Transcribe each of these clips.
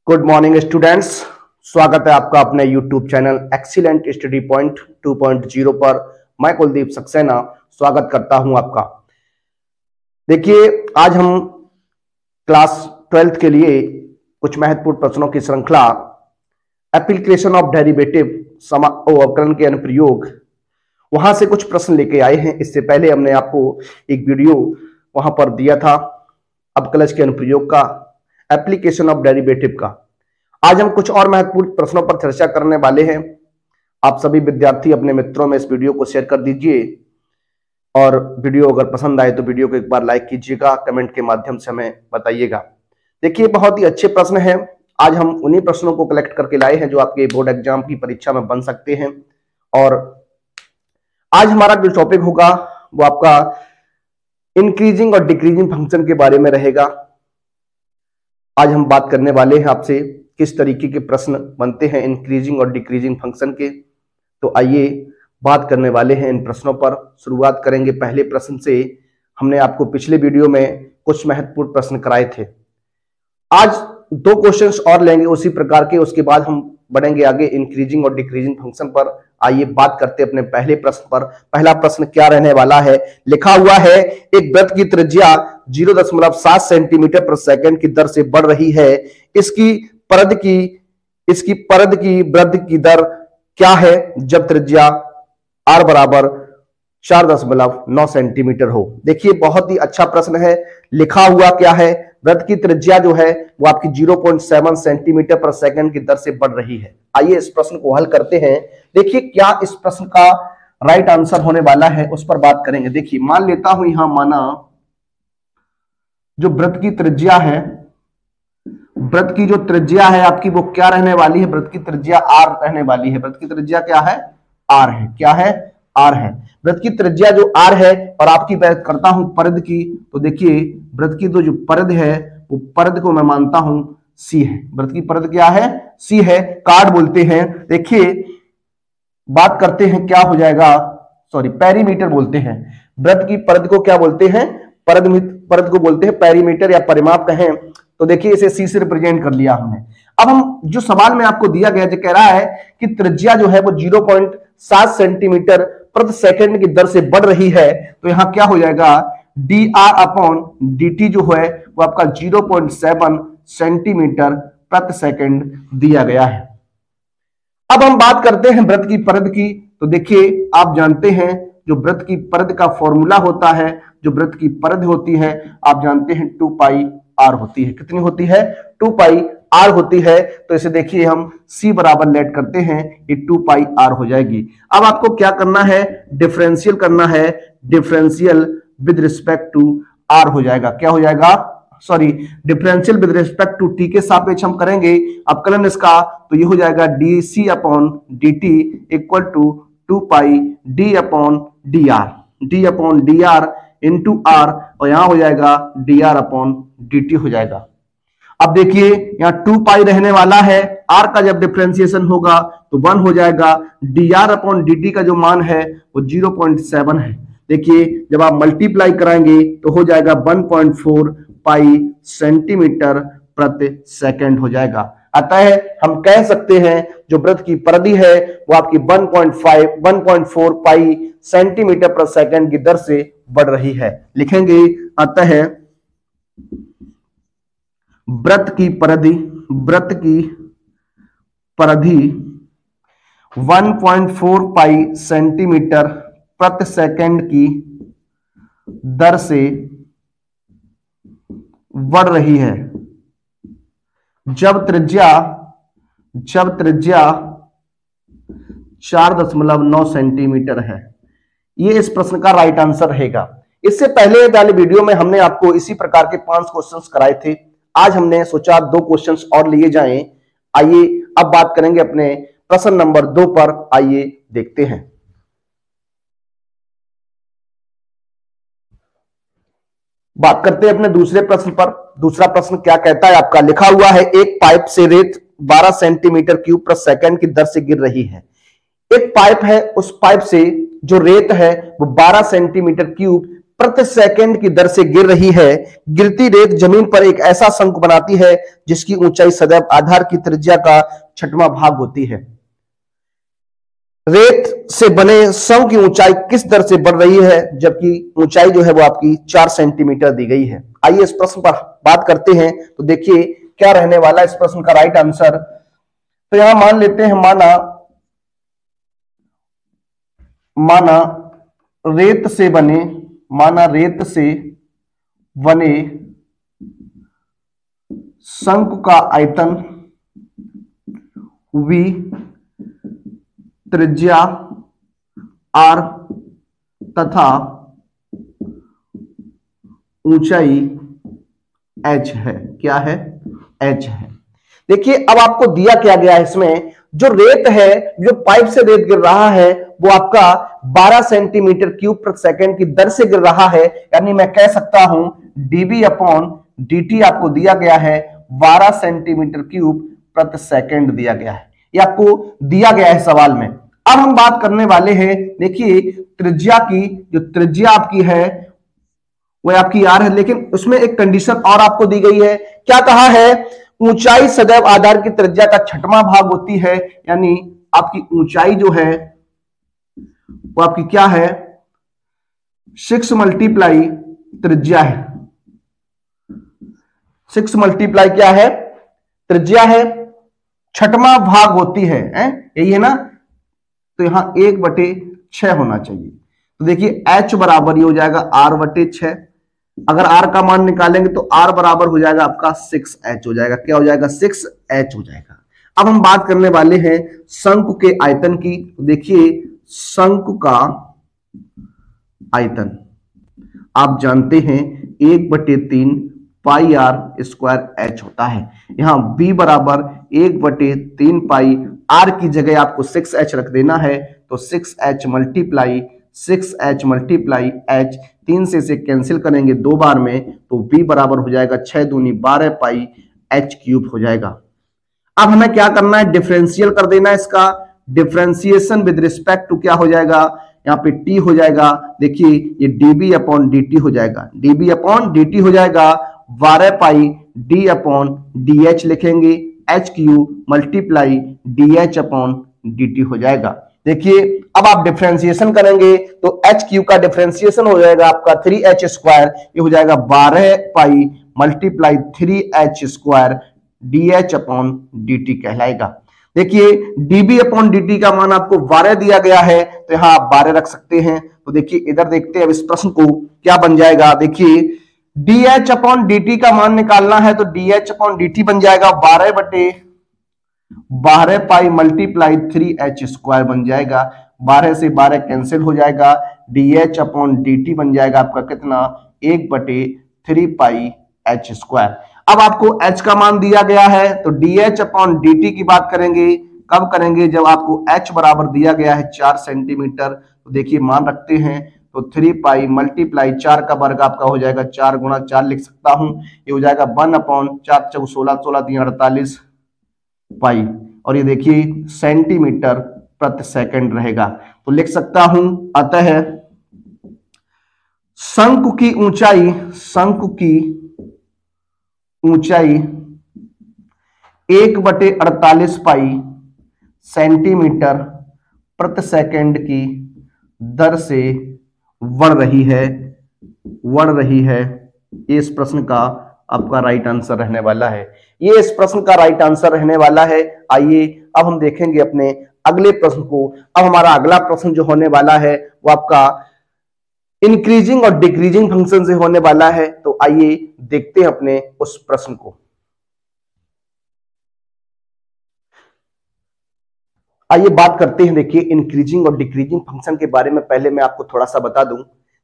Good morning students. स्वागत है आपका अपने YouTube channel excellent study point 2.0 पर। मैं कुलदीप सक्सेना स्वागत करता हूं आपका। देखिए, आज हम क्लास 12th के लिए कुछ महत्वपूर्ण प्रश्नों की श्रृंखला एप्लीकेशन ऑफ डेरिवेटिव अवकलन के अनुप्रयोग, वहां से कुछ प्रश्न लेके आए हैं। इससे पहले हमने आपको एक वीडियो वहां पर दिया था अवकलज के अनुप्रयोग का, एप्लीकेशन ऑफ डेरिवेटिव का। आज हम कुछ और महत्वपूर्ण प्रश्नों पर चर्चा करने वाले हैं। आप सभी विद्यार्थी अपने मित्रों में इस वीडियो को शेयर कर दीजिए और वीडियो अगर पसंद आए तो वीडियो को एक बार लाइक कीजिएगा, कमेंट के माध्यम से हमें बताइएगा। देखिए, बहुत ही अच्छे प्रश्न हैं। आज हम उन्हीं प्रश्नों को कलेक्ट करके लाए हैं जो आपके बोर्ड एग्जाम की परीक्षा में बन सकते हैं। और आज हमारा जो टॉपिक होगा वो आपका इंक्रीजिंग और डिक्रीजिंग फंक्शन के बारे में रहेगा। आज हम बात करने वाले हैं आपसे किस तरीके के प्रश्न बनते हैं इंक्रीजिंग और डिक्रीजिंग फंक्शन के। तो आइए बात करने वाले हैं इन प्रश्नों पर। शुरुआत करेंगे पहले प्रश्न से। हमने आपको पिछले वीडियो में कुछ महत्वपूर्ण प्रश्न कराए थे। आज दो क्वेश्चंस और लेंगे उसी प्रकार के, उसके बाद हम बढ़ेंगे आगे इंक्रीजिंग और डिक्रीजिंग फंक्शन पर। आइए बात करते हैं अपने पहले प्रश्न पर। पहला प्रश्न क्या रहने वाला है? लिखा हुआ है, एक वृत्त की त्रिज्या 0.7 सेंटीमीटर प्रति सेकंड की दर से बढ़ रही है। इसकी परद की वृद्धि की दर क्या है जब त्रिज्या r बराबर 4.9 सेंटीमीटर हो? देखिए, बहुत ही अच्छा प्रश्न है। लिखा हुआ क्या है? वृत्त की त्रिज्या जो है वो आपकी 0.7 सेंटीमीटर प्रति सेकंड की दर से बढ़ रही है। आइए इस प्रश्न को हल करते हैं। देखिए, क्या इस प्रश्न का राइट आंसर होने वाला है उस पर बात करेंगे। देखिए, मान लेता हूं यहां, माना जो वृत्त की त्रिज्या है, वृत्त की जो त्रिज्या है आपकी वो क्या रहने वाली है? वृत्त की त्रिज्या r रहने वाली है। वृत्त की त्रिज्या क्या है? r है। क्या है? r है। वृत्त की त्रिज्या जो r है, और आपकी बात करता हूं परिध की, तो देखिए वृत्त की तो जो परिध है वो परिध को मैं मानता हूं c है। वृत्त की परिध क्या है? c है। कार्ड बोलते हैं। देखिए, बात करते हैं क्या हो जाएगा, सॉरी पेरीमीटर बोलते हैं। वृत्त की परिध को क्या बोलते हैं? परिध को बोलते हैं पेरीमीटर या परिमाप कहें। तो देखिए, इसे c से रिप्रेजेंट कर लिया हमने। अब हम जो सवाल में आपको दिया गया जो कह रहा है कि त्रिज्या जो है वो 0.7 सेंटीमीटर प्रति सेकंड की दर से बढ़ रही है, तो यहां क्या हो जाएगा? dr/dt जो है वो आपका 0.7 सेंटीमीटर प्रति सेकंड दिया गया है। अब हम बात करते हैं वृत्त की परिध की। तो देखिए, आप जानते हैं जो वृत्त की परिध का फॉर्मूला होता है, जो वृत्त की परिध होती है आप जानते हैं 2 पाई r होती है। कितनी होती है? 2 पाई r होती है। तो इसे देखिए हम c बराबर लेट करते हैं, ये 2 पाई r हो जाएगी। अब आपको क्या करना है? डिफरेंशियल करना है। Differential with respect to r हो जाएगा। क्या हो जाएगा? Sorry, differential with respect to t के सापेक्ष हम करेंगे अवकलन इसका, तो ये हो जाएगा dc/dt equal to 2 pi d/dr into r, और यहां हो जाएगा dr/dt हो जाएगा। अब देखिए, यहां 2 पाई रहने वाला है, r का जब डिफरेंशिएशन होगा तो 1 हो जाएगा। dr/dt का जो मान है वो 0.7 है। देखिए, जब आप मल्टीप्लाई कराएंगे तो हो जाएगा 1.4 पाई सेंटीमीटर प्रति सेकंड हो जाएगा। अतः हम कह सकते हैं जो वृत्त की परिधि है वो आपकी 1.4 पाई सेंटीमीटर प्रति सेकंड की दर से बढ़ रही है। लिखेंगे, अतः वृत्त की परिधि 1.4 पाई सेंटीमीटर प्रति सेकंड की दर से बढ़ रही है जब त्रिज्या 4.9 सेंटीमीटर है। ये इस प्रश्न का राइट आंसर रहेगा। इससे पहले वाले वीडियो में हमने आपको इसी प्रकार के 5 क्वेश्चंस कराए थे। आज हमने सोचा 2 क्वेश्चंस और लिए जाएं। आइए अब बात करेंगे अपने प्रश्न नंबर 2 पर। आइए देखते हैं। बात करते हैं अपने दूसरे प्रश्न पर। दूसरा प्रश्न क्या कहता है आपका? लिखा हुआ है, एक पाइप से रेत 12 सेंटीमीटर क्यूब प्रति सेकंड की दर से गिर रही है। एक पाइप है, उस पाइप से जो रेत है वो 12 सेंटीमीटर क्यूब प्रति सेकंड की दर से गिर रही है। गिरती रेत जमीन पर एक ऐसा शंकु बनाती है जिसकी ऊंचाई सदैव आधार की त्रिज्या का 6वां भाग होती है। रेत से बने शंकु की ऊंचाई किस दर से बढ़ रही है, जबकि ऊंचाई जो है वो आपकी 4 सेंटीमीटर दी गई है। आइए इस प्रश्न पर बात करते हैं। तो देखिए क्या रहने वाला है इस प्रश्न का राइट आंसर। तो यहां मान लेते हैं, माना रेत से बने शंकु का आयतन V, त्रिज्या R तथा ऊंचाई H है। क्या है? H है। देखिए अब आपको दिया क्या गया है, इसमें जो रेत है, जो पाइप से रेत गिर रहा है वो आपका 12 सेंटीमीटर क्यूब प्रति सेकंड की दर से गिर रहा है। यानी मैं कह सकता हूं dB/dt आपको दिया गया है 12 सेंटीमीटर क्यूब प्रति सेकंड दिया गया है। ये आपको दिया गया है सवाल में। अब हम बात करने वाले हैं, देखिए त्रिज्या की, जो त्रिज्या आपकी है वो आपकी R है, लेकिन उसमें एक कंडीशन और आपको दी गई है। क्या कहा है? ऊंचाई सदैव आधार की त्रिज्या का 6वां भाग होती है। यानी आपकी ऊंचाई जो है वो आपकी क्या है? 6 मल्टीप्लाई त्रिज्या है। 6 मल्टीप्लाई क्या है? त्रिज्या है, 6वां भाग होती है, यही है ना। तो यहां 1/6 होना चाहिए। तो देखिए H बराबर ये हो जाएगा R/6। अगर R का मान निकालेंगे तो R बराबर हो जाएगा आपका 6H हो जाएगा। क्या हो जाएगा? 6H हो जाएगा। अब हम बात करने वाले हैं शंकु के आयतन की। देखिए शंकु का आयतन आप जानते हैं 1/3 पाई R स्क्वायर H होता है। यहां B बराबर 1/3 पाई R की जगह आपको 6H रख देना है। तो 6H मल्टीप्लाई H, 3 से कैंसिल करेंगे 2 बार में, तो B बराबर हो जाएगा 6 दूनी 12 पाई H क्यूब हो जाएगा। अब हमें क्या करना है? डिफरेंशियल कर देना है इसका। डिफरेंशिएशन विद रिस्पेक्ट टू क्या हो जाएगा? यहाँ पे T हो जाएगा। देखिए ये dB/dt हो जाएगा, dB/dt हो जाएगा 12 पाई D/dH लिखेंगे, H क्यूब मल्टीप्लाई DH/dt हो जाएगा। देखिए अब आप डिफरेंशिएशन करेंगे तो H क्यूब का डिफरेंशिएशन हो जाएगा आपका 3H स्क्वायर, ये हो जाएगा 12 पाई मल्टीप्लाई 3H स्क्वायर DH/dt कहलाएगा। देखिए dB/dt का मान आपको 12 दिया गया है, तो यहां आप 12 रख सकते हैं। तो देखिए इधर देखते हैं अब इस प्रश्न को क्या बन जाएगा। देखिए DH/dt का मान निकालना है तो DH/dt बन जाएगा 12 पाई मल्टीप्लाई 3H स्क्वायर बन जाएगा। 12 से 12 कैंसिल हो जाएगा, DH/dt बन जाएगा आपका कितना? 1/3 पाई H स्क्वायर। अब आपको H का मान दिया गया है तो DH/dt की बात करेंगे। कब करेंगे? जब आपको H बराबर दिया गया है 4 सेंटीमीटर। तो देखिए मान रखते हैं तो 3 पाई मल्टीप्लाई 4 का वर्ग आपका हो जाएगा 4 गुणा 4 लिख सकता हूं, ये हो जाएगा 1/4 4 16 16 3 48 पाई, और ये देखिए सेंटीमीटर प्रति सेकंड रहेगा। तो लिख सकता हूं अतः शंकु की ऊंचाई 1/48 पाई सेंटीमीटर प्रति सेकंड की दर से बढ़ रही है। ये इस प्रश्न का आपका राइट आंसर रहने वाला है। ये इस प्रश्न का राइट आंसर रहने वाला है। आइए अब हम देखेंगे अपने अगले प्रश्न को। अब हमारा अगला प्रश्न जो होने वाला है वो आपका इंक्रीजिंग और डिक्रीजिंग फंक्शन से होने वाला है। तो आइए देखते हैं अपने उस प्रश्न को। आइए बात करते हैं, देखिए इंक्रीजिंग और डिक्रीजिंग फंक्शन के बारे में पहले मैं आपको थोड़ा सा बता दूं।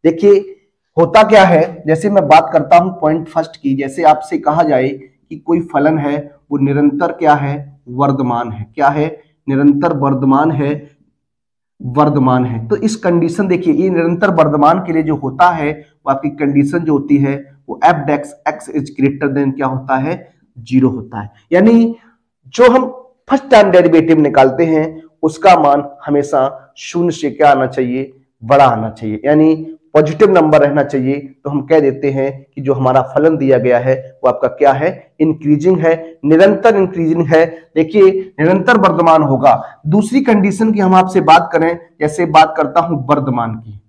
देखिए होता क्या है, जैसे मैं बात करता हूं पॉइंट फर्स्ट की, जैसे आपसे कहा जाए कि कोई फलन है वो निरंतर क्या है? वर्धमान है। क्या है? निरंतर वर्धमान है। तो इस कंडीशन देखिए ये निरंतर वर्धमान के लिए जो होता है वो आपकी कंडीशन जो होती है वो f(x) इज ग्रेटर देन क्या होता है? 0 होता है। यानी जो हम फर्स्ट टाइम डेरिवेटिव निकालते हैं उसका मान हमेशा 0 से क्या आना चाहिए? बड़ा आना चाहिए। यानी पॉजिटिव नंबर रहना चाहिए, तो हम कह देते हैं कि जो हमारा फलन दिया गया है वो आपका क्या है, इंक्रीजिंग है, निरंतर इंक्रीजिंग है। देखिए निरंतर वर्धमान होगा। दूसरी कंडीशन की हम आपसे बात करें, जैसे बात करता हूं वर्धमान की,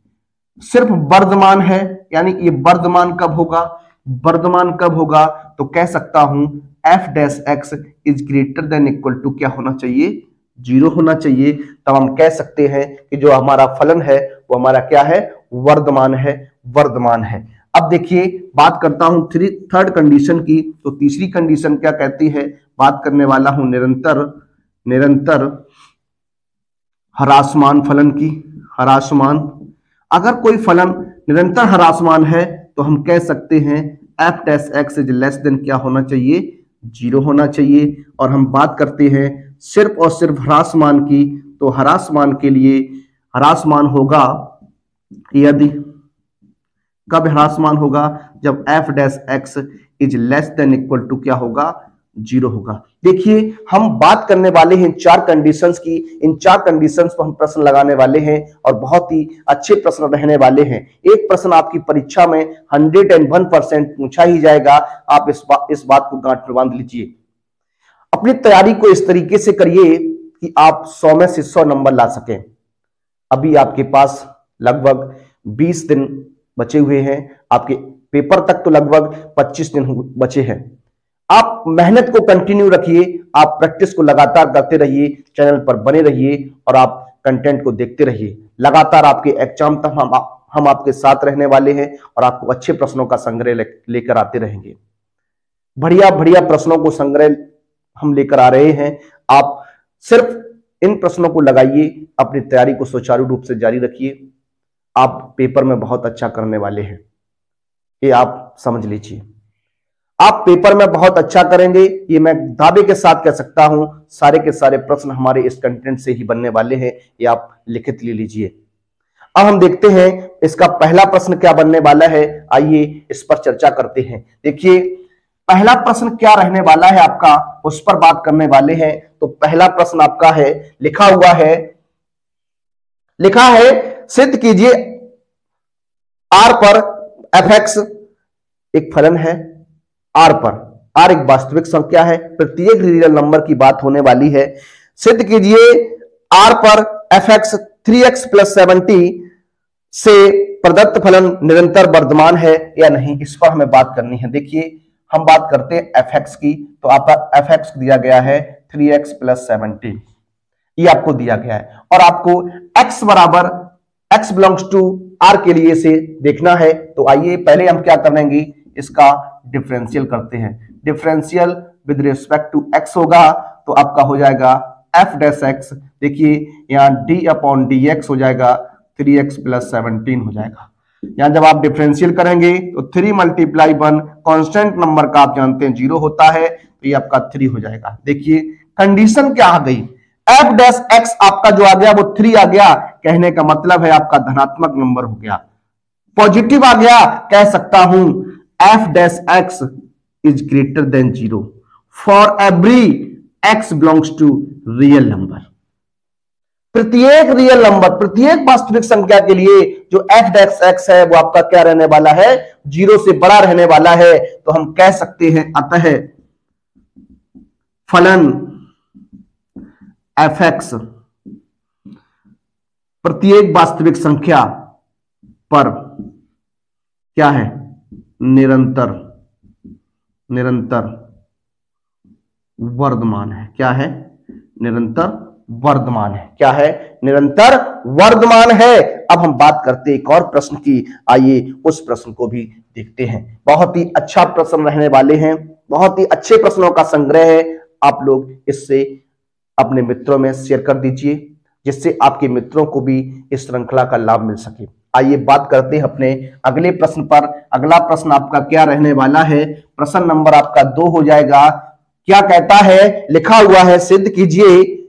सिर्फ वर्धमान है, यानी ये वर्धमान कब होगा, वर्धमान कब होगा, तो कह सकता हूं f dash x is greater than equal to क्या होना चाहिए, 0 होना चाहिए। तब हम कह सकते हैं कि जो हमारा फलन है वो हमारा क्या है, वर्धमान है, वर्धमान है। अब देखिए बात करता हूं थर्ड कंडीशन की, तो तीसरी कंडीशन क्या कहती है, बात करने वाला हूं निरंतर ह्रासमान फलन की। ह्रासमान, अगर कोई फलन निरंतर ह्रासमान है तो हम कह सकते हैं F dash x is less then क्या होना चाहिए, 0 होना चाहिए। और हम बात करते हैं सिर्फ और सिर्फ ह्रासमान की, तो ह्रासमान के लिए ह्रासमान होगा यदि, कब ह्रासमान होगा, जब f dash x is less than equal to क्या होगा, 0 होगा। देखिए हम बात करने वाले हैं 4 कंडीशंस की, इन 4 कंडीशंस पर हम प्रश्न लगाने वाले हैं और बहुत ही अच्छे प्रश्न रहने वाले हैं। एक प्रश्न आपकी परीक्षा में 101% पूछा ही जाएगा। आप इस बात को गांठ में बांध लीजिए। अपनी तैयारी को इस तरीके से करिए कि आप 100 में से 100 नंबर ला सकें। अभी आपके पास लगभग 20 दिन बचे हुए हैं, आपके पेपर तक तो लगभग 25 दिन बचे हैं। आप मेहनत को कंटिन्यू रखिए, आप प्रैक्टिस को लगातार करते रहिए, चैनल पर बने रहिए और आप कंटेंट को देखते रहिए। लगातार आपके एग्जाम तक हम आपके साथ रहने वाले हैं और आपको अच्छे प्रश्नों का संग्रह लेकर आते रहेंगे। बढ़िया बढ़िया प्रश्नों को संग्रह हम लेकर आ रहे हैं। आप सिर्फ इन प्रश्नों को लगाइए, अपनी तैयारी को सुचारू रूप से जारी रखिए। आप पेपर में बहुत अच्छा करने वाले हैं, ये आप समझ लीजिए। आप पेपर में बहुत अच्छा करेंगे, ये मैं दावे के साथ कह सकता हूं। सारे के सारे प्रश्न हमारे इस कंटेंट से ही बनने वाले हैं, ये आप लिखित ले लीजिए। अब हम देखते हैं इसका पहला प्रश्न क्या बनने वाला है, आइए इस पर चर्चा करते हैं। देखिए पहला प्रश्न क्या रहने वाला है आपका, उस पर बात करने वाले हैं। तो पहला प्रश्न आपका है, लिखा है सिद्ध कीजिए आर पर एफ एक्स एक फलन है, आर पर, आर एक वास्तविक संख्या है, प्रत्येक रियल नंबर की बात होने वाली है। सिद्ध कीजिए आर पर एफ एक्स 3x + 70 से प्रदत्त फलन निरंतर वर्धमान है या नहीं, इस पर हमें बात करनी है। देखिए हम बात करते हैं एफ एक्स की, तो आपका एफ एक्स दिया गया है 3x + 70, ये आपको दिया गया है और आपको x बराबर x बिलोंग्स टू r के लिए इसे देखना है। तो आइए पहले हम क्या करेंगे, इसका डिफरेंशियल करते हैं। Differential with respect to x होगा, तो आपका हो जाएगा f डैश x। देखिए यहां d/dx हो जाएगा 3x + 17 हो जाएगा। यहां जब आप डिफरेंशियल करेंगे तो 3 × 1 कांस्टेंट नंबर का आप जानते हैं 0 होता है, तो ये आपका 3 हो जाएगा। देखिए कंडीशन क्या आ गई, f डैश x आपका जो आ गया वो 3 आ गया, कहने का मतलब है आपका धनात्मक नंबर हो गया। पॉजिटिव आ गया, कह सकता हूं f dash x is greater than 0 for every x belongs to real number. प्रत्येक रियल नंबर, प्रत्येक वास्तविक संख्या के लिए जो f डैश x है वो आपका क्या रहने वाला है, 0 से बड़ा रहने वाला है। तो हम कह सकते हैं अतः फलन एफ एक्स प्रत्येक वास्तविक संख्या पर क्या है, निरंतर वर्धमान है। क्या है, निरंतर वर्धमान है। क्या है, निरंतर वर्धमान है। अब हम बात करते हैं एक और प्रश्न की, आइए उस प्रश्न को भी देखते हैं। बहुत ही अच्छा प्रश्न रहने वाले हैं, बहुत ही अच्छे प्रश्नों का संग्रह है। आप लोग इससे अपने मित्रों में शेयर कर दीजिए, जिससे आपके मित्रों को भी इस श्रृंखला का लाभ मिल सके। आइए बात करते हैं अपने अगले प्रश्न पर। अगला प्रश्न आपका क्या रहने वाला है, प्रश्न नंबर आपका 2 हो जाएगा। क्या कहता है, लिखा हुआ है सिद्ध कीजिए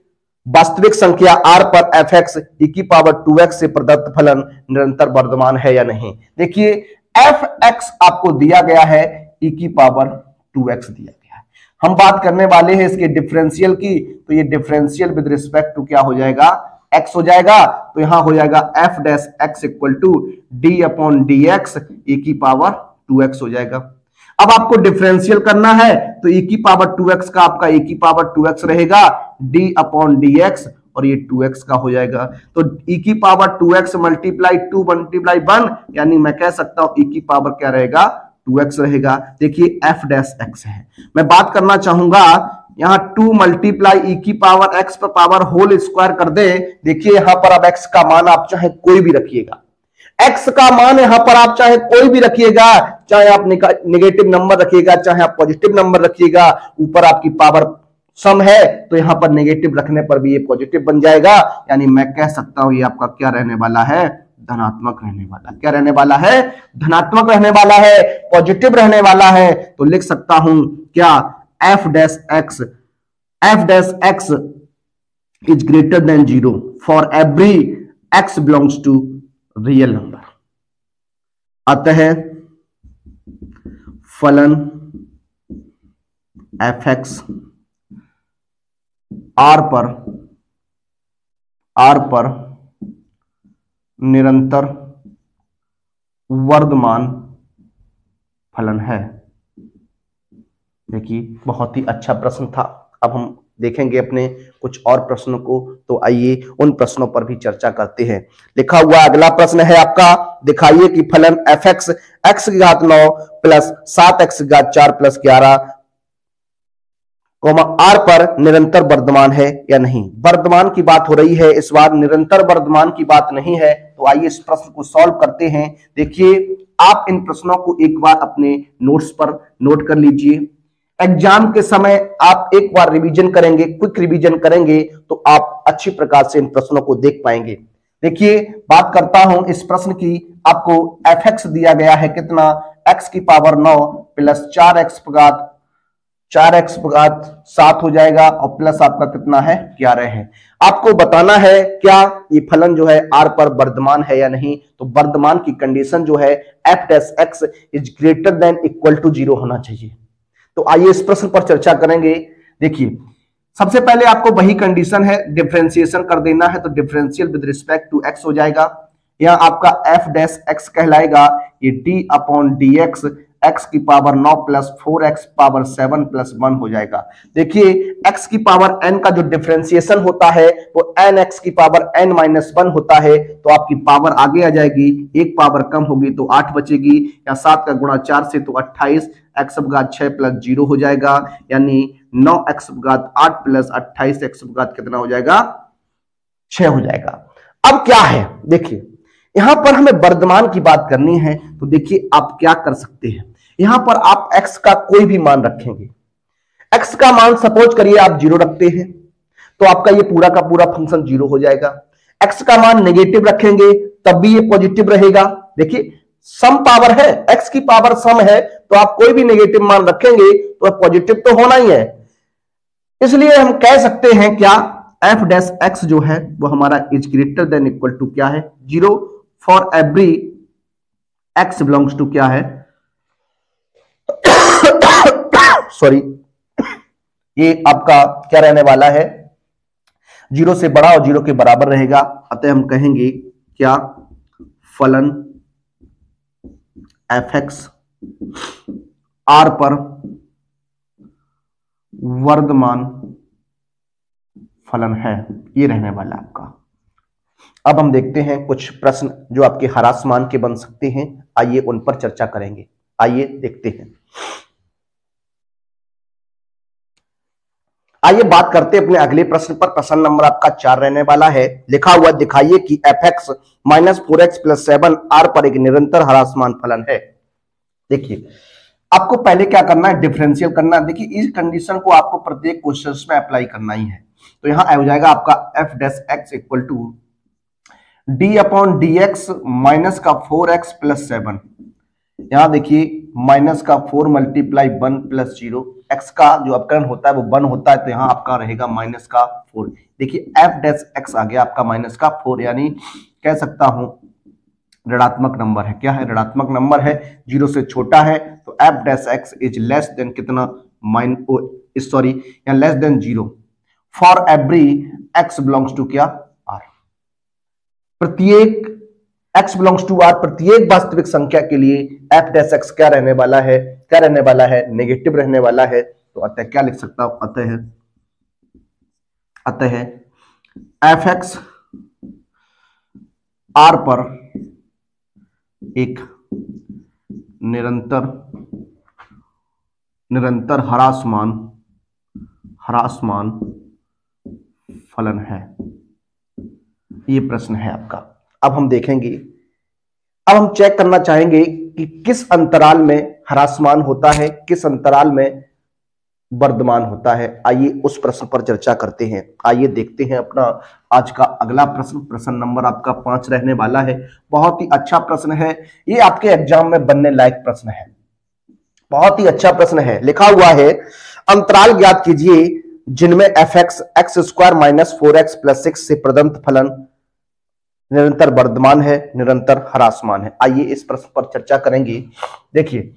वास्तविक संख्या r पर fx e⁻2x से प्रदत्त फलन निरंतर वर्धमान है या नहीं। देखिए fx आपको दिया गया है, e⁻2x दिया गया है। हम बात करने वाले हैं इसके डिफरेंशियल की, तो ये डिफरेंशियल विद रिस्पेक्ट टू क्या हो जाएगा, x हो जाएगा, तो यहां हो जाएगा f dash x equal to d upon d x e की पावर 2x हो जाएगा। अब आपको डिफरेंशियल करना है तो e की पावर 2x का आपका e की पावर 2x रहेगा d अपॉन डी एक्स, और ये 2x का हो जाएगा। तो e की पावर 2x मल्टीप्लाई 2 मल्टीप्लाई 1, यानी मैं कह सकता हूं e की पावर क्या रहेगा 2x रहेगा। देखिए f डैश x है, मैं बात करना चाहूंगा यहां 2 मल्टीप्लाई e की पावर x पर पावर होल स्क्वायर कर दे। देखिए यहां पर अब x का मान आप चाहे कोई भी रखिएगा, x का मान यहां पर आप चाहे कोई भी रखिएगा, चाहे आप नेगेटिव नंबर रखिएगा, चाहे आप पॉजिटिव नंबर रखिएगा, ऊपर आपकी पावर सम है तो यहां पर नेगेटिव रखने पर भी ये पॉजिटिव बन जाएगा, यानी मैं कह सकता हूं ये आपका क्या रहने वाला है, धनात्मक रहने वाला। क्या रहने वाला है, धनात्मक रहने वाला है, पॉजिटिव रहने वाला है। तो लिख सकता हूं क्या, f dash x is greater than 0 for every x belongs to real number. अतः फलन fx r पर निरंतर वर्धमान फलन है। देखिए बहुत ही अच्छा प्रश्न था। अब हम देखेंगे अपने कुछ और प्रश्नों को, तो आइए उन प्रश्नों पर भी चर्चा करते हैं। लिखा हुआ अगला प्रश्न है आपका, दिखाइए कि फलन fx x की घात 9 प्लस 7x की घात 4 प्लस 11 r पर निरंतर वर्धमान है या नहीं। वर्धमान की बात हो रही है, इस बार निरंतर वर्धमान की बात नहीं है। तो आइए इस प्रश्न को सॉल्व करते हैं। देखिए आप इन प्रश्नों को एक बार अपने नोट्स पर नोट कर लीजिए। एग्जाम के समय आप एक बार रिवीजन करेंगे, क्विक रिवीजन करेंगे, तो आप अच्छी प्रकार से इन प्रश्नों को देख पाएंगे। देखिए बात करता हूं इस प्रश्न की, आपको fx दिया गया है कितना, x की पावर 9 प्लस 4x घात 7 हो जाएगा, और प्लस आपका कितना है 11 है। आपको बताना है क्या ये फलन जो है r पर वर्धमान है या नहीं। तो वर्धमान की कंडीशन जो है f dash x is greater than equal to 0 होना चाहिए। तो आइए इस प्रश्न पर चर्चा करेंगे। देखिए सबसे पहले आपको वही कंडीशन है, डिफरेंशिएशन कर देना है, तो differential with respect to x हो जाएगा। यहां आपका f डैश x कहलाएगा ये d अपॉन डी एक्स की power 9 plus 4x power 7 plus 1 हो जाएगा। देखिए x की पावर n का जो डिफरेंशिएशन होता है वो n x की पावर n माइनस 1 होता है, तो आपकी पावर आगे आ जाएगी, एक पावर कम होगी तो 8 बचेगी, या 7 का गुणा 4 से तो 28, x घात 6 प्लस 0 हो जाएगा, यानी 9x घात 8 प्लस 28x घात कितना हो जाएगा 6 हो जाएगा। अब क्या है, देखिए यहां पर हमें वर्धमान की बात करनी है, तो देखिए आप क्या कर सकते हैं, यहां पर आप x का कोई भी मान रखेंगे। x का मान सपोज करिए आप 0 रखते हैं, तो आपका ये पूरा का पूरा फंक्शन 0 हो जाएगा। x का मान नेगेटिव रखेंगे तब भी ये पॉजिटिव रहेगा। देखिए सम पावर है, x की पावर सम है, तो आप कोई भी नेगेटिव मान रखेंगे तो पॉजिटिव तो होना ही है। इसलिए हम कह सकते हैं क्या, f डैश x जो है वो हमारा is greater than equal to क्या है 0 for every x belongs to क्या है सॉरी, ये आपका क्या रहने वाला है, 0 से बड़ा और 0 के बराबर रहेगा। अतः हम कहेंगे क्या, फलन fx r पर वर्धमान फलन है, ये रहने वाला आपका। अब हम देखते हैं कुछ प्रश्न जो आपके ह्रास मान के बन सकते हैं, आइए उन पर चर्चा करेंगे। आइए देखते हैं, आइए बात करते हैं अपने अगले प्रश्न पर। प्रश्न नंबर आपका 4 रहने वाला है। लिखा हुआ दिखाइए कि fx minus 4x plus 7 r पर एक निरंतर ह्रासमान फलन है। देखिए आपको पहले क्या करना है, डिफरेंशियल करना है। देखिए इस कंडीशन को आपको प्रत्येक क्वेश्चन में अप्लाई करना ही है। तो यहां हो जाएगा आपका f dash x equal to d upon d x minus का 4x प्लस 7। यहां देखिए माइनस का 4 मल्टीप्लाई 1 प्लस 0, x का जो अपकरण होता है वो 1 होता है, तो यहां आपका रहेगा माइनस का 4। देखिए f डैश x आ गया आपका माइनस का 4, यानी कह सकता हूं ऋणात्मक नंबर है। क्या है, ऋणात्मक नंबर है, 0 से छोटा है। तो f dash x is less than कितना, less than 0 for every x belongs to क्या r। प्रत्येक x बिलोंग्स टू r, प्रत्येक वास्तविक संख्या के लिए f डैश x क्या रहने वाला है, क्या रहने वाला है, नेगेटिव रहने वाला है। तो अतः क्या लिख सकता हूं, अतः एफ एक्स आर पर एक निरंतर ह्रासमान फलन है। ये प्रश्न है आपका। अब हम देखेंगे, अब हम चेक करना चाहेंगे कि किस अंतराल में ह्रासमान होता है, किस अंतराल में वर्धमान होता है। आइए उस प्रश्न पर चर्चा करते हैं। आइए देखते हैं अपना आज का अगला प्रश्न। प्रश्न नंबर आपका 5 रहने वाला है। बहुत ही अच्छा प्रश्न है, ये आपके एग्जाम में बनने लायक प्रश्न है, बहुत ही अच्छा प्रश्न है। लिखा हुआ है, अंतराल ज्ञात कीजिए जिनमें F x x square minus 4x plus 6 से प्रदत्त फलन निरंतर वर्धमान है, निरंतर ह्रासमान है। आइए इस प्रश्न पर चर्चा करेंगे। देखिए,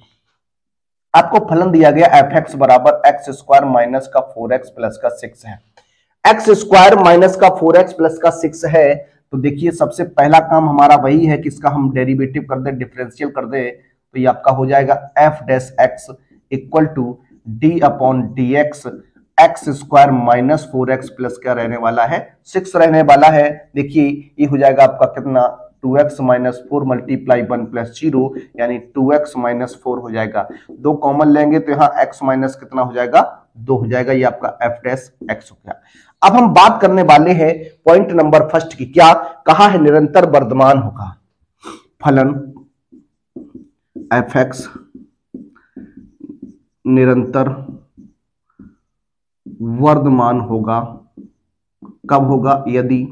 आपको फलन दिया गया एफ एक्स बराबर एक्स स्क्वायर माइनस का 4x प्लस का 6 है। एक्स स्क्वायर माइनस का 4x प्लस का 6 है। तो देखिए, सबसे पहला काम हमारा वही है कि इसका हम डेरिवेटिव कर दे, डिफरेंशियल कर दे। तो ये आपका हो जाएगा f dash x equal to d upon d x, x square minus 4x plus क्या रहने वाला है, 6 रहने वाला है। देखिए, ये हो जाएगा आपका कितना, 2x माइनस 4 मल्टीप्लाई 1 प्लस 0, यानी 2x माइनस 4 हो जाएगा। 2 कॉमन लेंगे तो यहाँ x माइनस कितना हो जाएगा, 2 हो जाएगा। ये आपका एफ डैश एक्स हो गया। अब हम बात करने वाले हैं पॉइंट नंबर फर्स्ट की। क्या कहा है, निरंतर वर्धमान होगा फलन एफ एक्स निरंतर वर्धमान होगा। कब होगा, यदि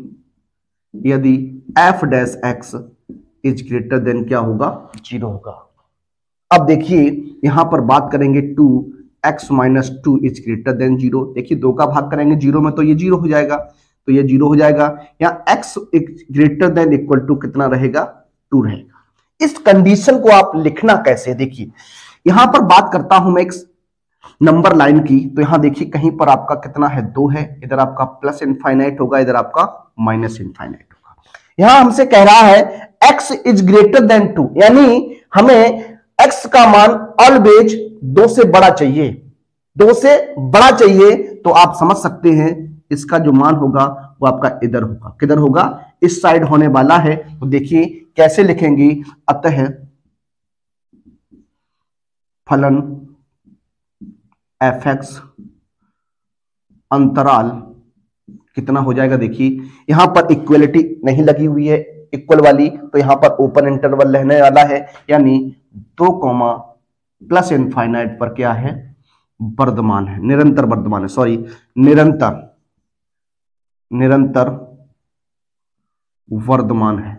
F dash x is greater then क्या होगा, 0 होगा। अब देखिए, यहां पर बात करेंगे 2x minus 2 is greater than 0। देखिए, 2 का भाग करेंगे 0 में तो ये 0 हो जाएगा, तो ये 0 हो जाएगा। यहाँ x greater than equal to कितना रहेगा, 2 रहेगा। इस कंडीशन को आप लिखना कैसे, देखिए यहां पर बात करता हूं मैं एक नंबर लाइन की। तो यहां देखिए, कहीं पर आपका कितना है, 2 है, इधर आपका प्लस इनफाइनाइट होगा, इधर आपका माइनस इनफाइनाइट होगा। यहां हमसे कह रहा है x इज ग्रेटर देन 2, यानी हमें x का मान ऑलवेज 2 से बड़ा चाहिए, 2 से बड़ा चाहिए। तो आप समझ सकते हैं इसका जो मान होगा वो आपका इधर होगा, किधर होगा, इस साइड होने वाला है। तो देखिए कैसे लिखेंगे, अतः फलन एफ एक्स अंतराल कितना हो जाएगा। देखिए, यहां पर इक्वलिटी नहीं लगी हुई है, इक्वल वाली, तो यहां पर ओपन इंटरवल रहने वाला है, यानी 2 कॉमा प्लस इनफाइनाइट पर क्या है, वर्धमान है, निरंतर वर्धमान है, सॉरी निरंतर वर्धमान है,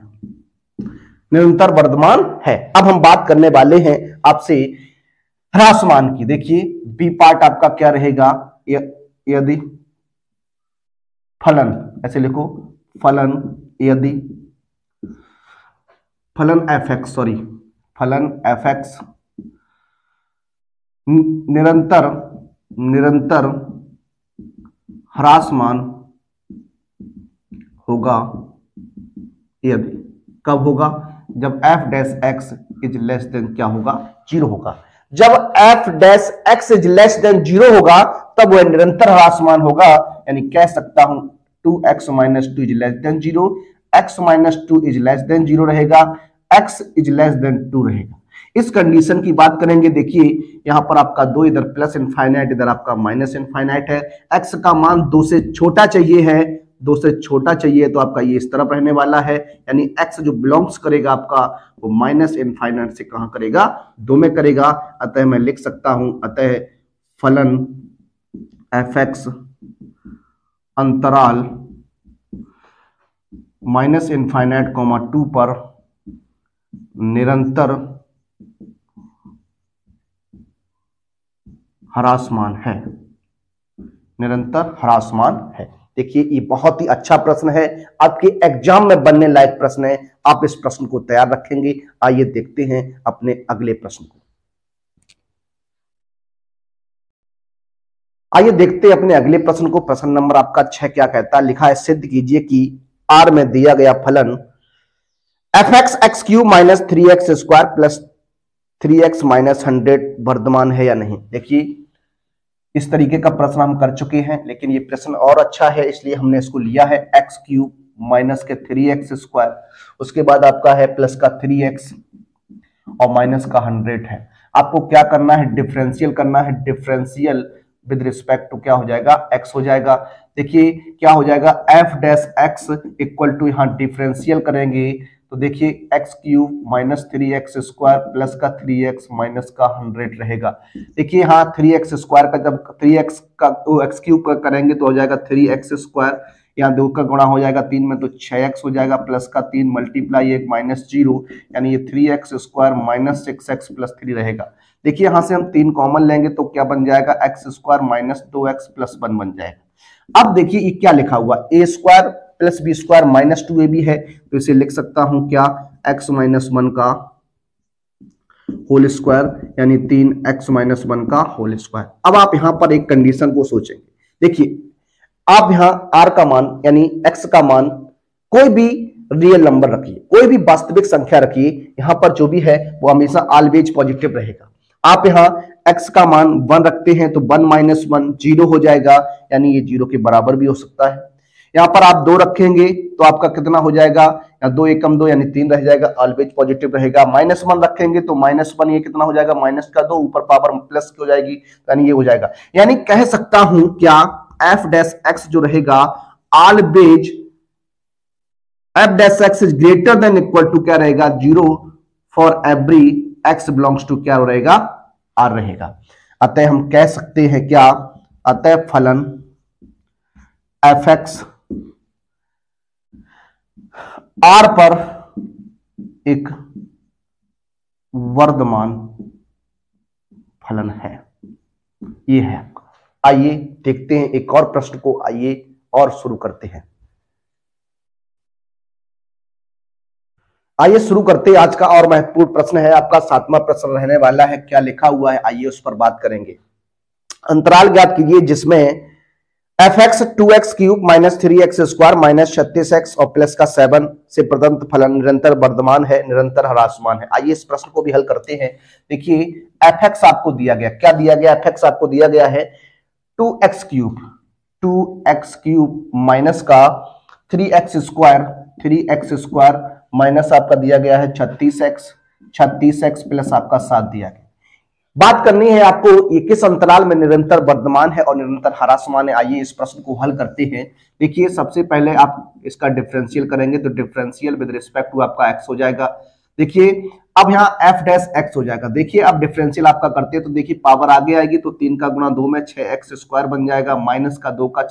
निरंतर वर्धमान है। अब हम बात करने वाले हैं आपसे ह्रासमान की। देखिए, बी पार्ट आपका क्या रहेगा, यदि फलन, ऐसे लिखो, फलन यदि फलन एफ एक्स, सॉरी फलन एफ एक्स निरंतर ह्रासमान होगा, यदि कब होगा, जब f dash x is less then क्या होगा, 0 होगा। जब f dash x is less than 0 होगा तब वह निरंतर ह्रासमान होगा, यानी कह सकता हूं 2x minus 2 is less than 0, x minus 2 is less than 0 रहेगा, x इज लेस देन 2 रहेगा। इस कंडीशन की बात करेंगे, देखिए यहां पर आपका 2, इधर प्लस इनफाइनाइट, इधर आपका माइनस इनफाइनाइट है। x का मान 2 से छोटा चाहिए है, 2 से छोटा चाहिए, तो आपका ये इस तरफ रहने वाला है, यानी x जो बिलोंग्स करेगा आपका वो माइनस इनफाइनाइट से कहां करेगा, 2 में करेगा। अतः मैं लिख सकता हूं, अतः फलन एफ एक्स अंतराल माइनस इनफाइनाइट कॉमा 2 पर निरंतर ह्रासमान है, निरंतर ह्रासमान है। देखिए, ये बहुत ही अच्छा प्रश्न है, आपके एग्जाम में बनने लायक प्रश्न है। आप इस प्रश्न को तैयार रखेंगे। आइए देखते हैं अपने अगले प्रश्न को। आइए देखते हैं अपने अगले प्रश्न को। प्रश्न नंबर आपका 6 क्या कहता है, लिखा है, सिद्ध कीजिए कि आर में दिया गया फलन f x x cube minus 3x square plus 3x minus 100 वर्धमान है या नहीं। देखिए इस तरीके का प्रश्न हम कर चुके हैं, लेकिन ये प्रश्न और अच्छा है इसलिए हमने इसको लिया है। एक्स क्यूब माइनस के 3x स्क्वायर, उसके बाद आपका है प्लस का 3x और माइनस का 100 है। आपको क्या करना है, डिफरेंशियल करना है। डिफरेंशियल विद रिस्पेक्ट टू क्या हो जाएगा, x हो जाएगा। देखिए क्या हो जाएगा, f dash x equal to, यहां डिफरेंशियल करेंगे तो देखिए x cube minus 3x square plus का 3x माइनस का 100 रहेगा। देखिए यहाँ 3x स्क्वायर का जब 3x का एक्स क्यूब का करेंगे तो हो जाएगा 3x स्क्वायर, यहाँ 2 का गुणा हो जाएगा 3 में तो 6x हो जाएगा, प्लस का 3 मल्टीप्लाई 1 माइनस 0, यानी ये 3x square minus 6x plus 3 रहेगा। देखिए यहाँ से हम 3 कॉमन लेंगे तो क्या बन जाएगा, x square minus 2x plus 1 बन जाएगा। अब देखिए ये क्या लिखा हुआ, A square plus B square minus 2ab है, तो इसे लिख सकता हूं क्या, x माइनस 1 का होल स्क्वायर, यानी 3x माइनस 1 का होल स्क्वायर। अब आप यहां पर एक कंडीशन को सोचेंगे। देखिए आप यहां r का मान यानी x का मान कोई भी रियल नंबर रखिए, कोई भी वास्तविक संख्या रखिए, यहां पर जो भी है वो हमेशा ऑलवेज पॉजिटिव रहेगा। आप यहां x का मान 1 रखते हैं तो 1 माइनस 1 0 हो जाएगा, यानी ये 0 के बराबर भी हो सकता है। यहां पर आप 2 रखेंगे तो आपका कितना हो जाएगा, या 2 एकम 2 यानी 3 रह जाएगा, ऑलवेज पॉजिटिव रहेगा। माइनस 1 रखेंगे तो माइनस 1 ये कितना हो जाएगा, माइनस का 2 ऊपर पावर प्लस की हो जाएगी, यानी ये हो जाएगा। यानी कह सकता हूं क्या, एफ डैश एक्स जो रहेगा always f dash x is greater than equal to क्या रहेगा, 0 for every x belongs to क्या रहेगा, आर रहेगा। अतः हम कह सकते हैं क्या, अतः फलन एफ एक्स आर पर एक वर्धमान फलन है। ये है आपका। आइए देखते हैं एक और प्रश्न को, आइए और शुरू करते हैं। आइए शुरू करते हैं। आज का और महत्वपूर्ण प्रश्न है आपका 7वां प्रश्न रहने वाला है। क्या लिखा हुआ है आइए उस पर बात करेंगे। अंतराल ज्ञात कीजिए जिसमें F x 2x cube minus 3x square minus 36x और प्लस का 7 से प्रदत्त फलन निरंतर वर्धमान है, निरंतर ह्रासमान है। आइए इस प्रश्न को भी हल करते हैं। देखिए एफ एक्स आपको दिया गया, क्या दिया गया, एफ एक्स आपको दिया गया है 2x क्यूब माइनस का 3x स्क्वायर माइनस आपका दिया गया है 36x प्लस आपका 7 दिया गया। बात करनी है आपको ये किस अंतराल में निरंतर वर्धमान है और निरंतर ह्रासमान है। आइए इस प्रश्न को हल करते हैं। देखिए सबसे पहले आप इसका डिफरेंशियल करेंगे तो डिफरेंशियल विद रिस्पेक्ट टू आपका x हो जाएगा। देखिए अब यहाँ f डैश x हो जाएगा। देखिए अब डिफरेंशियल आपका करते हैं तो देखिए पावर आगे आएगी तो 3 का गुणा 2 में 6x स्क्वायर बन जाएगा, माइनस का 2 का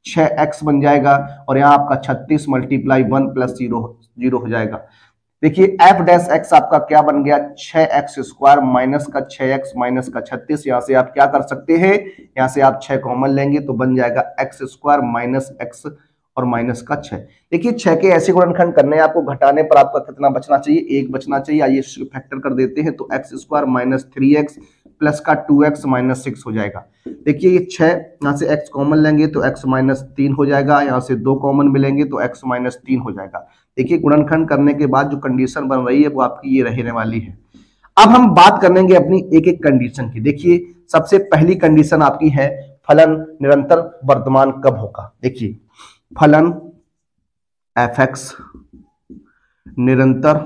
6x बन जाएगा, और यहाँ आपका 36 मल्टीप्लाई 1 प्लस 0 हो जाएगा। देखिए एफ डैश एक्स आपका क्या बन गया, 6x स्क्वायर माइनस का 6x माइनस का 36। यहां से आप क्या कर सकते हैं, यहां से आप 6 कॉमन लेंगे तो बन जाएगा x स्क्वायर माइनस x और माइनस का 6। देखिए 6 के ऐसे गुणनखंड करने हैं आपको, घटाने पर आपका कितना बचना चाहिए, 1 बचना चाहिए। आइए फैक्टर कर देते हैं तो x square minus 3x plus का 2x माइनस 6 हो जाएगा। देखिए ये 6 यहाँ से x कॉमन लेंगे तो x माइनस 3 हो जाएगा, यहाँ से 2 कॉमन मिलेंगे तो x माइनस 3 हो जाएगा। देखिए गुणनखंड करने के बाद जो कंडीशन बन रही है वो आपकी ये रहने वाली है। अब हम बात करेंगे अपनी एक एक कंडीशन की। देखिए सबसे पहली कंडीशन आपकी है फलन निरंतर वर्धमान कब होगा। देखिए फलन एफ एक्स निरंतर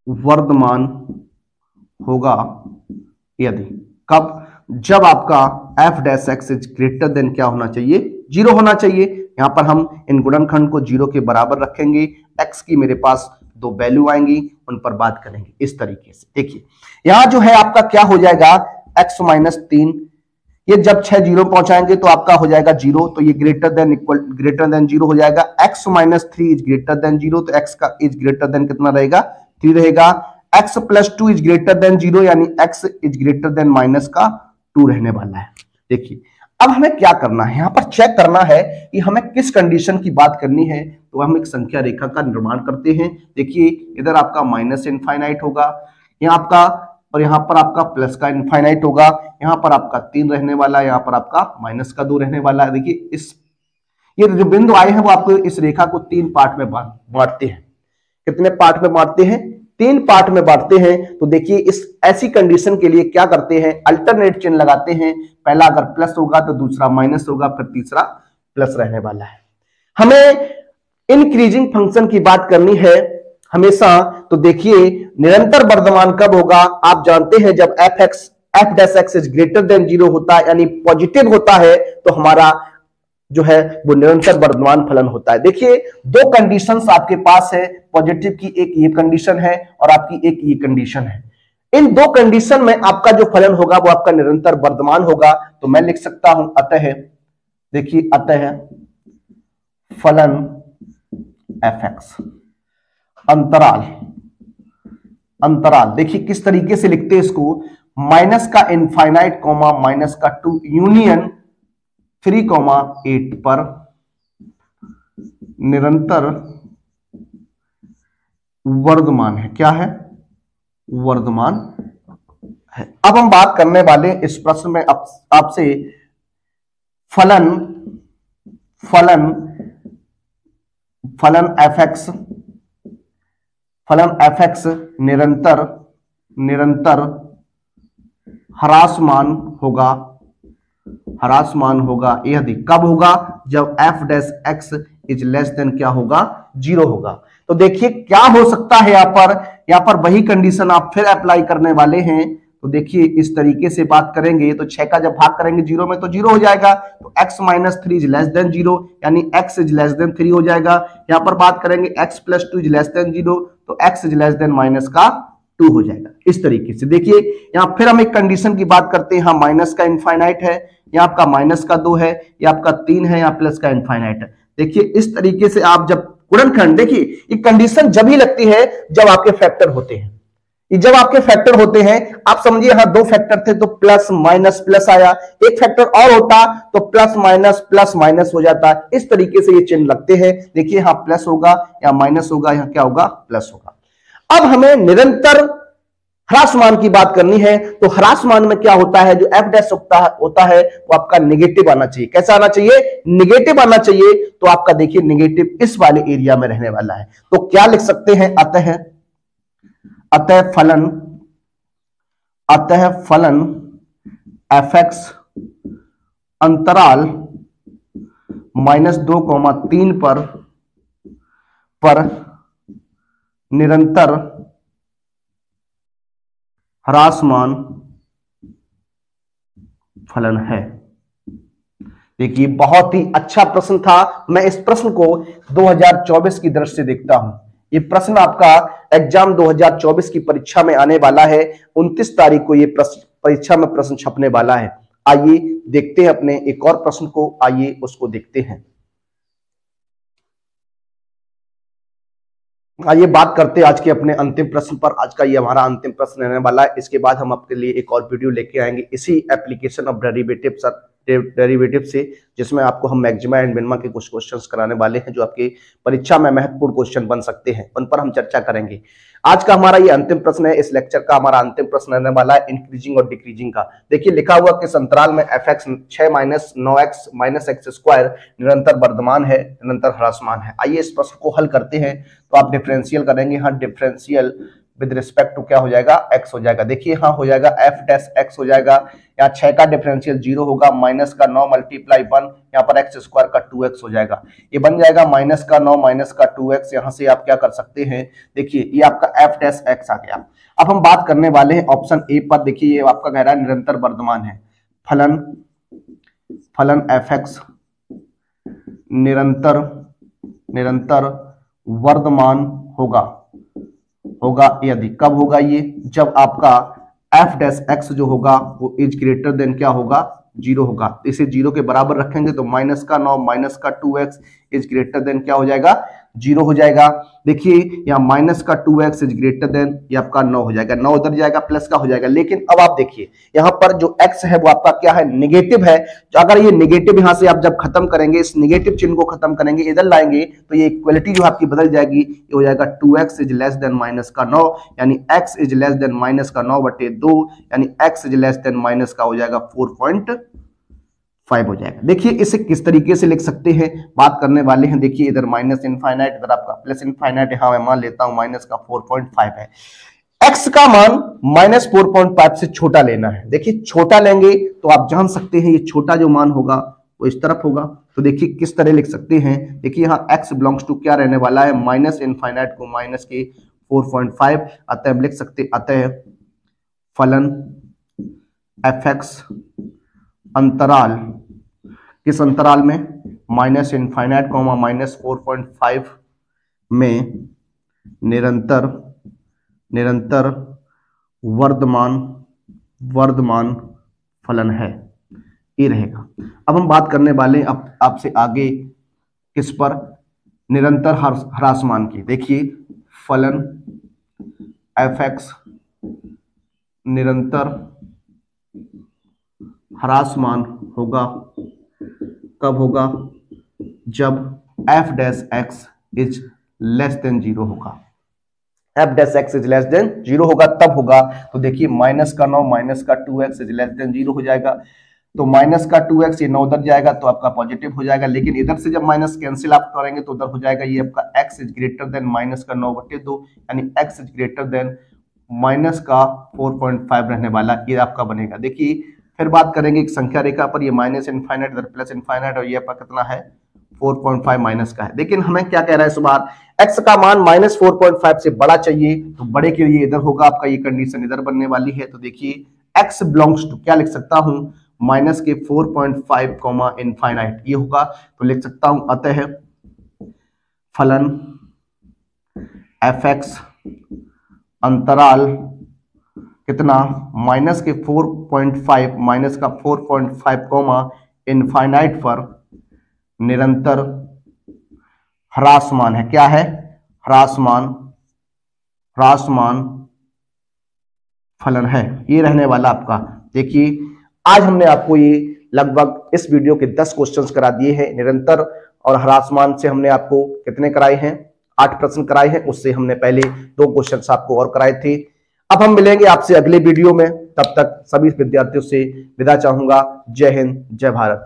वर्धमान होगा यदि कब, जब आपका F dash x is greater then क्या होना चाहिए, 0 होना चाहिए। यहां पर हम इन गुणनखंड को 0 के बराबर रखेंगे, x की मेरे पास 2 वैल्यू आएंगी, उन पर बात करेंगे इस तरीके से। देखिए यहां जो है आपका क्या हो जाएगा, x माइनस 3, ये जब 6 0 पहुंचाएंगे तो आपका हो जाएगा 0, तो ये ग्रेटर देन 0 हो जाएगा। x minus 3 is greater than 0, तो x का इज ग्रेटर देन कितना रहेगा, 3 रहेगा। x plus 2 is greater than 0, यानी x is greater then minus का 2 रहने वाला है। देखिए अब हमें क्या करना है, यहां पर चेक करना है कि हमें किस कंडीशन की बात करनी है। तो हम एक संख्या रेखा का निर्माण करते हैं। देखिए इधर आपका माइनस इनफाइनाइट होगा, यहाँ आपका, और यहाँ पर आपका प्लस का इनफाइनाइट होगा, यहाँ पर आपका 3 रहने वाला है, यहाँ पर आपका माइनस का 2 रहने वाला है। देखिए ये जो बिंदु आए हैं वो आपको इस रेखा को 3 पार्ट में बांटते हैं। कितने पार्ट में बांटते हैं? 3 पार्ट में बांटते हैं। तो देखिए इस ऐसी कंडीशन के लिए क्या करते हैं, अल्टरनेट चिन्ह लगाते हैं। पहला अगर प्लस होगा तो दूसरा माइनस होगा, फिर तीसरा प्लस रहने वाला है। हमें इंक्रीजिंग फंक्शन की बात करनी है हमेशा। तो देखिए निरंतर वर्धमान कब होगा? आप जानते हैं जब f dash x is greater than 0 होता है, यानी पॉजिटिव होता है, तो हमारा जो है वो निरंतर वर्धमान फलन होता है। देखिए 2 कंडीशंस आपके पास है, पॉजिटिव की एक ये कंडीशन है और आपकी एक ये कंडीशन है। इन 2 कंडीशन में आपका जो फलन होगा वो आपका निरंतर वर्धमान होगा। तो मैं लिख सकता हूं अतः, देखिए अतः फलन एफ एक्स अंतराल, अंतराल देखिए किस तरीके से लिखते हैं इसको, माइनस का इनफाइनाइट कॉमा माइनस का 2 यूनियन 3,8 पर निरंतर वर्धमान है। क्या है? वर्धमान है। अब हम बात करने वाले इस प्रश्न में आपसे फलन एफ एक्स निरंतर ह्रासमान होगा यदि कब होगा? जब f dash x is less then क्या होगा? 0 होगा। तो देखिए क्या हो सकता है यहां पर वही कंडीशन आप फिर अप्लाई करने वाले हैं। तो देखिए इस तरीके से बात करेंगे तो 6 का जब भाग करेंगे 0 में तो 0 हो जाएगा। तो x minus 3 is less than 0, यानी x इज लेस देन 3 हो जाएगा। यहां पर बात करेंगे x plus 2 is less than 0, तो x is less then minus का 2 हो जाएगा। इस तरीके से देखिए यहां फिर हम एक कंडीशन की बात करते हैं। माइनस का इनफाइनाइट है, यहाँ आपका माइनस का 2 है, ये आपका 3 है, यहाँ प्लस का इनफाइनाइट है। देखिए इस तरीके से आप जब गुणनखंड, देखिए ये कंडीशन जब ही लगती है जब आपके फैक्टर होते हैं। जब आपके फैक्टर होते हैं, आप समझिए यहां 2 फैक्टर थे तो प्लस माइनस प्लस आया, एक फैक्टर और होता तो प्लस माइनस हो जाता। इस तरीके से ये चिन्ह लगते हैं। देखिए यहां प्लस होगा या माइनस होगा, यहां क्या होगा? प्लस होगा। अब हमें निरंतर ह्रासमान की बात करनी है। तो ह्रासमान में क्या होता है? जो एफ डैश होता है वो आपका नेगेटिव आना चाहिए। कैसा आना चाहिए? नेगेटिव आना चाहिए। तो आपका देखिए नेगेटिव इस वाले एरिया में रहने वाला है। तो क्या लिख सकते हैं? अतः फलन एफ एक्स अंतराल -2,3 पर निरंतर ह्रासमान फलन है। देखिए बहुत ही अच्छा प्रश्न था। मैं इस प्रश्न को 2024 की दृष्टि से देखता हूं। ये प्रश्न आपका एग्जाम 2024 की परीक्षा में आने वाला है। 29 तारीख को ये परीक्षा में प्रश्न छपने वाला है। आइए देखते हैं अपने एक और प्रश्न को, आइए उसको देखते हैं। आइए बात करते हैं आज के अपने अंतिम प्रश्न पर। आज का ये हमारा अंतिम प्रश्न रहने वाला है। इसके बाद हम आपके लिए एक और वीडियो लेके आएंगे इसी एप्लीकेशन ऑफ डेरिवेटिव से, जिसमें आपको हम मैक्सिमा एंड मिनिमा के कुछ क्वेश्चंस कराने वाले हैं जो आपके परीक्षा में महत्वपूर्ण क्वेश्चन बन सकते हैं। उन पर हम चर्चा करेंगे। आज का हमारा ये अंतिम प्रश्न है। इस लेक्चर का हमारा अंतिम प्रश्न रहने वाला है इंक्रीजिंग और डिक्रीजिंग का। देखिए लिखा हुआ कि अंतराल में F x 6 minus 9x minus x square निरंतर वर्धमान है, निरंतर ह्रासमान है। आइए इस प्रश्न को हल करते हैं। तो आप डिफरेंशियल करेंगे। हाँ, डिफरेंशियल विद रिस्पेक्ट टू क्या हो जाएगा? x हो जाएगा। देखिए हाँ हो जाएगा f डैश x हो जाएगा। यहाँ 6 का डिफरेंशियल 0 होगा, माइनस का 9 मल्टीप्लाई 1, यहाँ पर x स्क्वायर का 2x हो जाएगा। ये बन जाएगा माइनस का 9 माइनस का 2x। यहाँ से आप क्या कर सकते हैं? देखिए ये आपका f डैश x आ गया। अब हम बात करने वाले हैं ऑप्शन ए पर। देखिए ये आपका कह रहा है निरंतर वर्धमान है। फलन एफ एक्स निरंतर वर्धमान होगा यदि कब होगा? ये जब आपका एफ डैश एक्स जो होगा वो इज ग्रेटर देन क्या होगा? 0 होगा। इसे 0 के बराबर रखेंगे तो माइनस का 9 माइनस का 2x इज ग्रेटर देन क्या हो जाएगा? 0 हो जाएगा। देखिए यहाँ माइनस का 2x इज ग्रेटर देन ये आपका 9 हो जाएगा। 9 उधर जाएगा, प्लस का हो जाएगा। लेकिन अब आप देखिए यहाँ पर जो x है वो आपका क्या है? नेगेटिव है। तो अगर ये नेगेटिव यहाँ से आप जब खत्म करेंगे, इस नेगेटिव चिन्ह को खत्म करेंगे, इधर लाएंगे तो ये इक्वलिटी जो आपकी बदल जाएगी। ये हो जाएगा 2x is less then minus का 9, यानी x is less then minus का 9/2, यानी x is less then minus का हो जाएगा 5 हो जाएगा। देखिए इसे किस तरीके से लिख सकते हैं, बात करने वाले हैं। देखिए इधर माइनस इनफाइनाइट, इधर आपका प्लस इनफाइनाइट, यहां मैं मान लेता हूं माइनस का 4.5 है। x का मान माइनस 4.5 से छोटा लेना है। देखिए छोटा लेंगे तो आप जान सकते हैं ये छोटा जो मान होगा वो इस तरफ होगा। तो देखिए किस तरह लिख सकते हैं, देखिए यहाँ x बिलोंग्स टू क्या रहने वाला है, माइनस इनफाइनाइट को माइनस के 4.5, अतः हम लिख सकते, अतः फलन fx अंतराल, किस अंतराल में, माइनस इनफाइनाइट कॉमा माइनस 4.5 में निरंतर वर्धमान फलन है, ये रहेगा। अब हम बात करने वाले आपसे आगे किस पर, निरंतर ह्रासमान की। देखिए फलन fx निरंतर ह्रासमान होगा, कब होगा, जब f dash x is less than 0 होगा, f dash x is less than 0 होगा, तब होगा। तो देखिए माइनस का 9 माइनस का 2x इज लेस देन 0 हो जाएगा, तो माइनस का 2x ये 9 उधर जाएगा तो आपका पॉजिटिव हो जाएगा, लेकिन इधर से जब माइनस कैंसिल आप करेंगे तो उधर हो जाएगा ये आपका x is greater then minus का 9/2, यानी x is greater then minus का 4.5 रहने वाला, ये आपका बनेगा। देखिए फिर बात करेंगे एक संख्या रेखा पर, ये माइनस इनफाइनाइट इधर प्लस इनफाइनाइट, और ये आपका कितना है 4.5 माइनस का है। लेकिन हमें क्या कह रहा है इस बार, x का मान माइनस 4.5 से बड़ा चाहिए, तो बड़े के लिए इधर होगा आपका, ये कंडीशन इधर बनने वाली है। तो देखिए x बिलोंग्स टू क्या लिख सकता हूं, माइनस के 4.5 कॉमा इनफाइनाइट, ये होगा। तो लिख सकता हूं अतः फलन fx अंतराल कितना, माइनस के 4.5 माइनस का 4.5 कॉमा इनफाइनाइट पर निरंतर ह्रासमान है। क्या है, ह्रासमान फलन है, ये रहने वाला आपका। देखिए आज हमने आपको ये लगभग इस वीडियो के 10 क्वेश्चंस करा दिए हैं। निरंतर और ह्रासमान से हमने आपको कितने कराए हैं, 8 प्रश्न कराए हैं, उससे हमने पहले 2 क्वेश्चंस आपको और कराए थे। अब हम मिलेंगे आपसे अगले वीडियो में, तब तक सभी विद्यार्थियों से विदा चाहूंगा। जय हिंद, जय भारत।